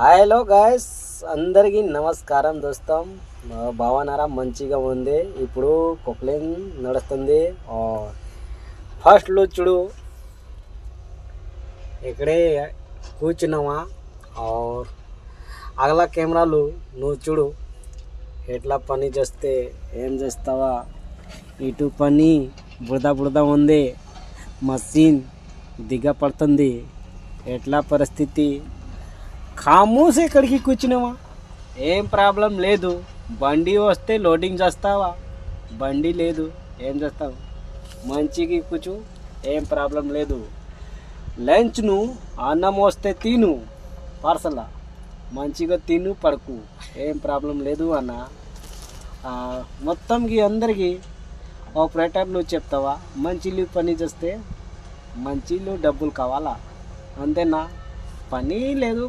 Hello guys, అందరికీ నమస్కారం దోస్తం. బాగున్నారా? మంచిగా ఉంది. ఇప్పుడు కొక్లైన్ నడుస్తుంది. ఫస్ట్లో చూడు ఇక్కడే కూర్చున్నామా, అగల కెమెరాలు నువ్వు చూడు ఎట్లా పని చేస్తే ఏం చేస్తావా. ఇటు పని బురద ఉంది, మషిన్ దిగపడుతుంది. ఎట్లా పరిస్థితి? ఖామూస్ ఎక్కడికి కూర్చున్నావా? ఏం ప్రాబ్లం లేదు. బండి వస్తే లోడింగ్ చేస్తావా? బండి లేదు, ఏం చేస్తావు? మంచిగా కూర్చో, ఏం ప్రాబ్లం లేదు. లంచ్ను అన్నం వస్తే తిను, పార్సల్ మంచిగా తిను, పడుకు, ఏం ప్రాబ్లం లేదు అన్న. మొత్తంకి అందరికీ ఆపరేటర్లు చెప్తావా? మంచిలు పని చేస్తే మంచిలు డబ్బులు కావాలా, అంతేనా? పని లేదు.